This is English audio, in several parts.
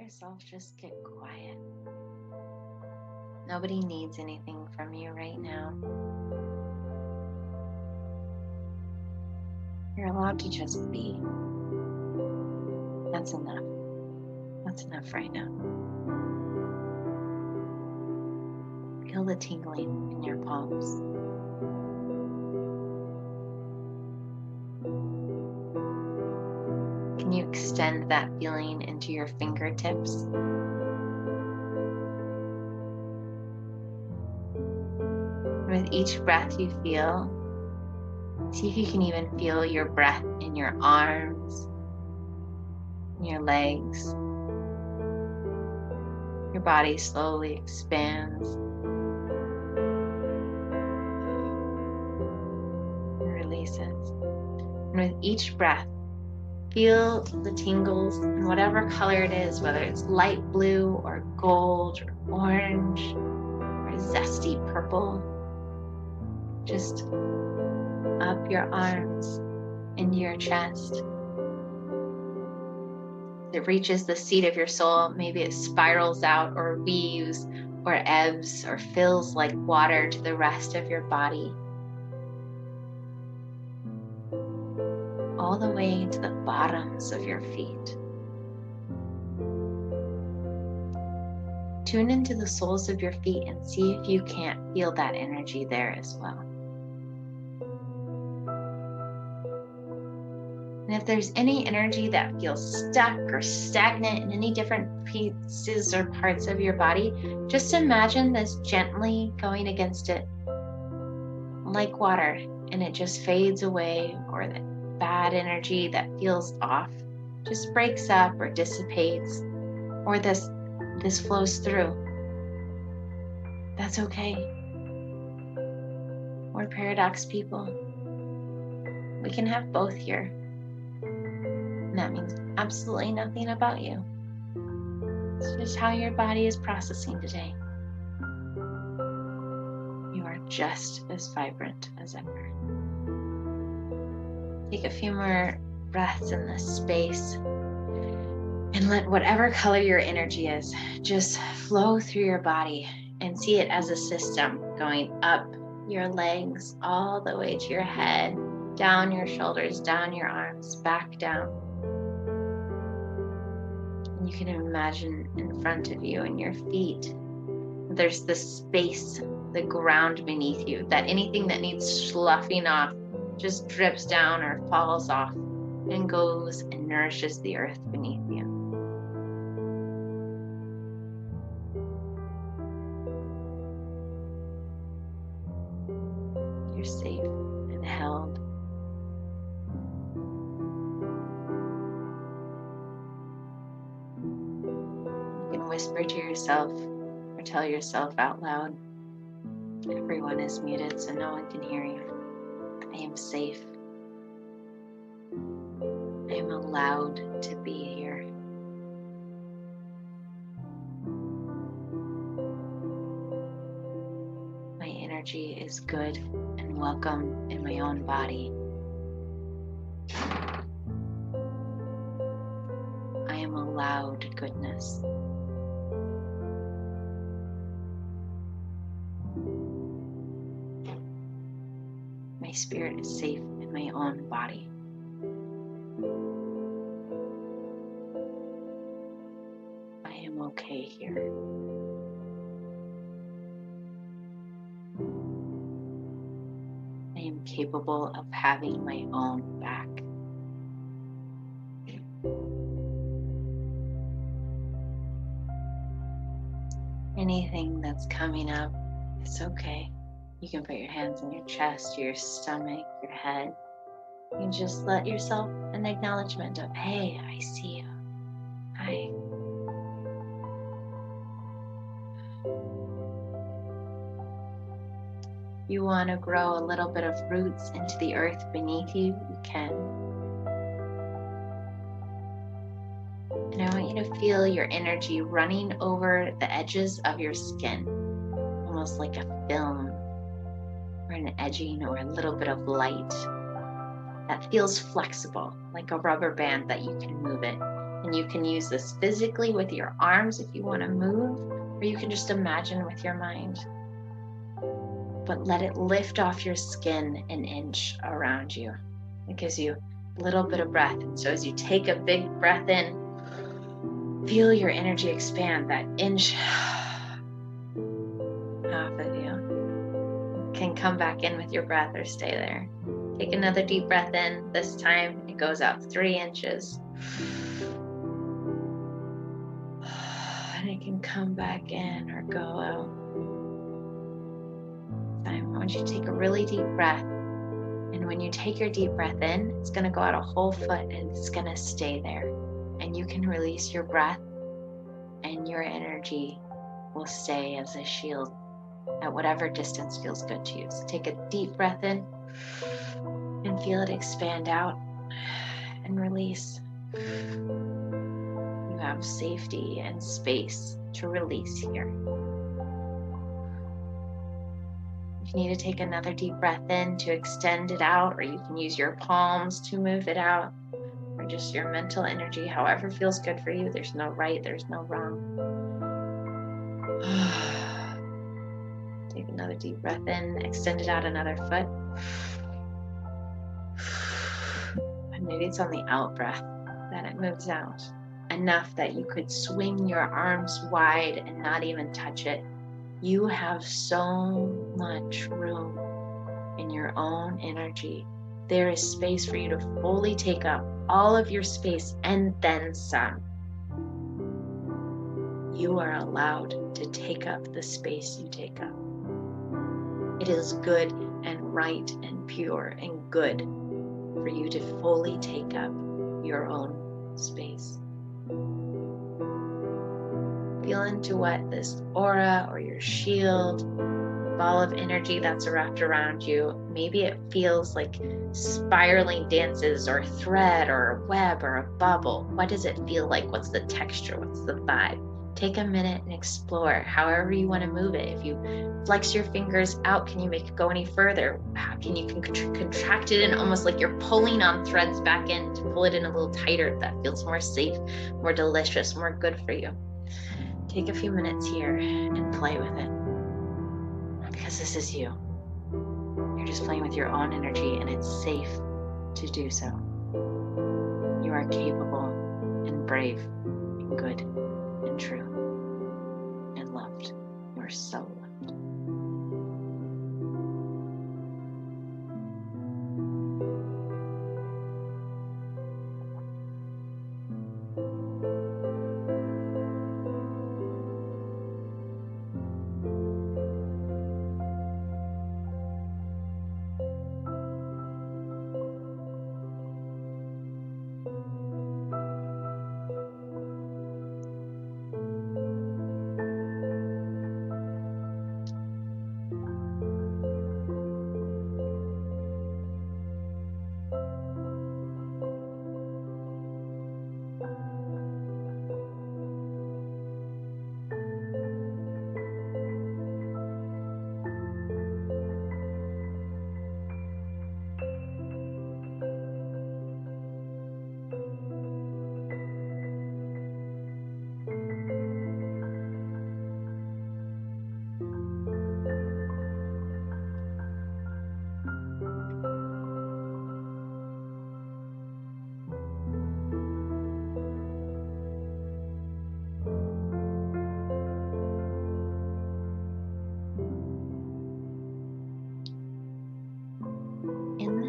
yourself just get quiet. Nobody needs anything from you right now. You're allowed to just be. That's enough. That's enough right now. Feel the tingling in your palms. Can you extend that feeling into your fingertips? With each breath you feel, see if you can even feel your breath in your arms, in your legs. Your body slowly expands and releases. And with each breath, feel the tingles in whatever color it is, whether it's light blue or gold or orange or zesty purple. Just up your arms, into your chest. It reaches the seat of your soul. Maybe it spirals out or weaves or ebbs or fills like water to the rest of your body. All the way to the bottoms of your feet. Tune into the soles of your feet and see if you can't feel that energy there as well. And if there's any energy that feels stuck or stagnant in any different pieces or parts of your body, just imagine this gently going against it like water, and it just fades away, or the bad energy that feels off just breaks up or dissipates, or this flows through. That's okay. We're paradox people. We can have both here. And that means absolutely nothing about you. It's just how your body is processing today. You are just as vibrant as ever. Take a few more breaths in this space and let whatever color your energy is just flow through your body, and see it as a system going up your legs all the way to your head, down your shoulders, down your arms, back down. And you can imagine in front of you and your feet, there's this space, the ground beneath you, that anything that needs sloughing off just drips down or falls off and goes and nourishes the earth beneath you. You're safe and held. You can whisper to yourself or tell yourself out loud. Everyone is muted, so no one can hear you. I am safe. I am allowed to be here. My energy is good and welcome in my own body. I am allowed goodness. My spirit is safe in my own body. I am okay here. I am capable of having my own back. Anything that's coming up, it's okay. You can put your hands on your chest, your stomach, your head. You can just let yourself an acknowledgement of, hey, I see you. Hi. You want to grow a little bit of roots into the earth beneath you, you can. And I want you to feel your energy running over the edges of your skin, almost like a film or an edging or a little bit of light that feels flexible, like a rubber band that you can move it. And And you can use this physically with your arms if you want to move, or you can just imagine with your mind. But let it lift off your skin an inch around you. It gives you a little bit of breath. And so as you take a big breath in, feel your energy expand that inch off of you. You can come back in with your breath or stay there. Take another deep breath in. This time it goes out 3 inches. And it can come back in or go out. I want you to take a really deep breath. And when you take your deep breath in, it's going to go out a whole foot and it's going to stay there. And you can release your breath and your energy will stay as a shield at whatever distance feels good to you. So take a deep breath in and feel it expand out and release. You have safety and space to release here. If you need to take another deep breath in to extend it out, or you can use your palms to move it out, or just your mental energy, however feels good for you. There's no right, there's no wrong. Take another deep breath in, extend it out another foot. And maybe it's on the out breath that it moves out enough that you could swing your arms wide and not even touch it. You have so much room in your own energy. There is space for you to fully take up all of your space and then some. You are allowed to take up the space you take up. It is good and right and pure and good for you to fully take up your own space. Feel into what this aura or your shield, ball of energy that's wrapped around you. Maybe it feels like spiraling dances or thread or a web or a bubble. What does it feel like? What's the texture? What's the vibe? Take a minute and explore however you want to move it. If you flex your fingers out, can you make it go any further? How can you contract it in almost like you're pulling on threads back in to pull it in a little tighter? That feels more safe, more delicious, more good for you. Take a few minutes here and play with it, because this is you. You're just playing with your own energy and it's safe to do so. You are capable and brave and good and true and loved. You're so loved.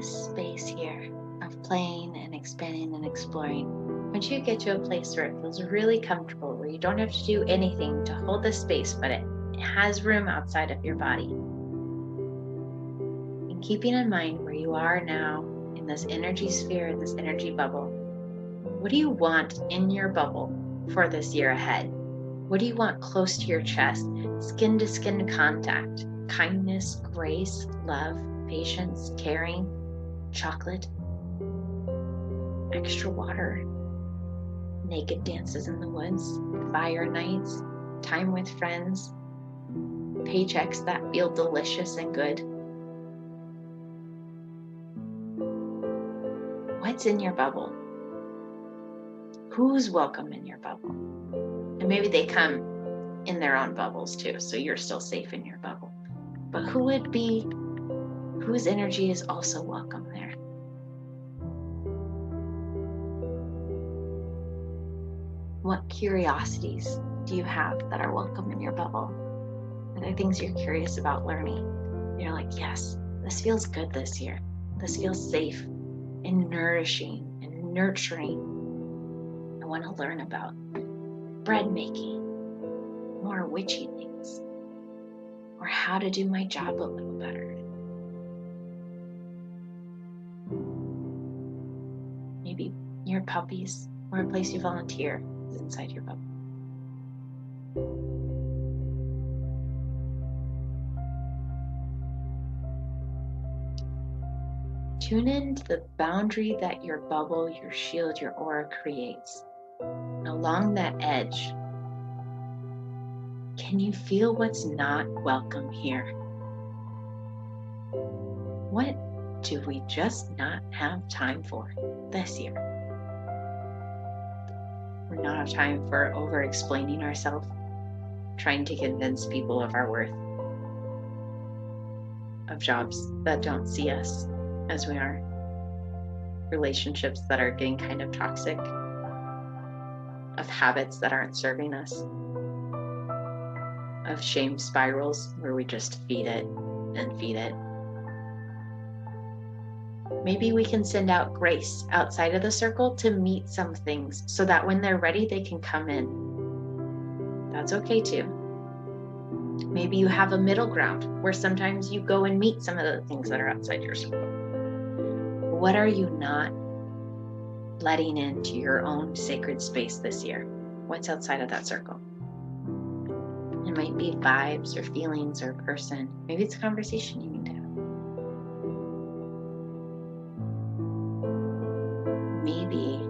Space here of playing and expanding and exploring. Once you get to a place where it feels really comfortable, where you don't have to do anything to hold the space, but it has room outside of your body. And keeping in mind where you are now in this energy sphere, in this energy bubble, what do you want in your bubble for this year ahead? What do you want close to your chest? Skin to skin contact, kindness, grace, love, patience, caring, chocolate, extra water, naked dances in the woods, fire nights, time with friends, paychecks that feel delicious and good. What's in your bubble? Who's welcome in your bubble? And maybe they come in their own bubbles too, so you're still safe in your bubble. But whose energy is also welcome there? What curiosities do you have that are welcome in your bubble? Are there things you're curious about learning? You're like, yes, this feels good this year. This feels safe and nourishing and nurturing. I want to learn about bread making, more witchy things, or how to do my job a little better. Maybe your puppies or a place you volunteer is inside your bubble. Tune into the boundary that your bubble, your shield, your aura creates. And along that edge, can you feel what's not welcome here? What do we just not have time for this year? We not have time for over-explaining ourselves, trying to convince people of our worth, of jobs that don't see us as we are, relationships that are getting kind of toxic, of habits that aren't serving us, of shame spirals where we just feed it and feed it. Maybe we can send out grace outside of the circle to meet some things so that when they're ready, they can come in. That's okay too. Maybe you have a middle ground where sometimes you go and meet some of the things that are outside your circle. What are you not letting into your own sacred space this year? What's outside of that circle? It might be vibes or feelings or person. Maybe it's a conversation you need to have. Maybe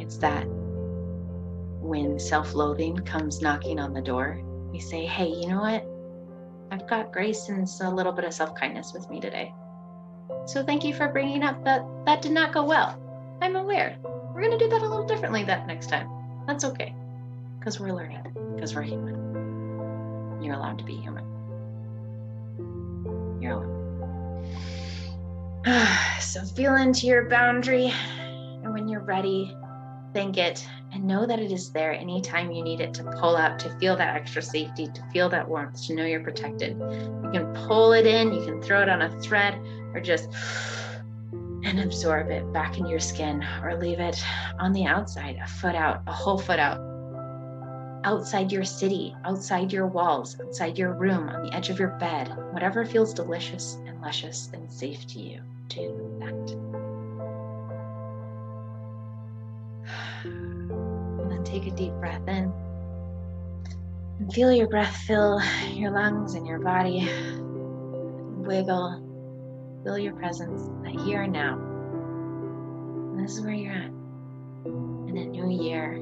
it's that when self-loathing comes knocking on the door, we say, hey, you know what? I've got grace and a little bit of self-kindness with me today. So thank you for bringing up that did not go well. I'm aware. We're going to do that a little differently that next time. That's okay. Because we're learning. Because we're human. You're allowed to be human. You're allowed. So feel into your boundary. And when you're ready, thank it. And know that it is there anytime you need it to pull up, to feel that extra safety, to feel that warmth, to know you're protected. You can pull it in, you can throw it on a thread, or just and absorb it back into your skin, or leave it on the outside, a foot out, a whole foot out, outside your city, outside your walls, outside your room, on the edge of your bed, whatever feels delicious and luscious and safe to you. Do that. And then take a deep breath in and feel your breath fill your lungs and your body. Wiggle. Feel your presence, that here and now. And this is where you're at. In a new year,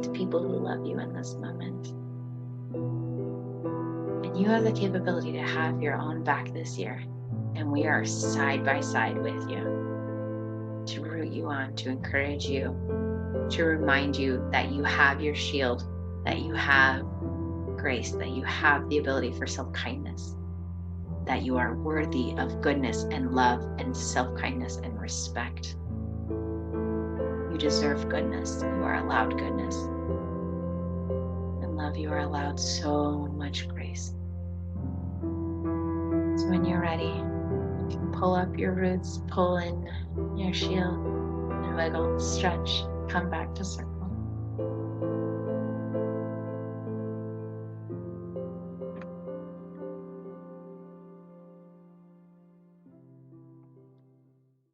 to people who love you in this moment. And you have the capability to have your own back this year. And we are side by side with you to root you on, to encourage you, to remind you that you have your shield, that you have grace, that you have the ability for self-kindness, that you are worthy of goodness and love and self-kindness and respect. You deserve goodness. You are allowed goodness. And love, you are allowed so much grace. So when you're ready, you can pull up your roots, pull in your shield, and wiggle, stretch, come back to circle.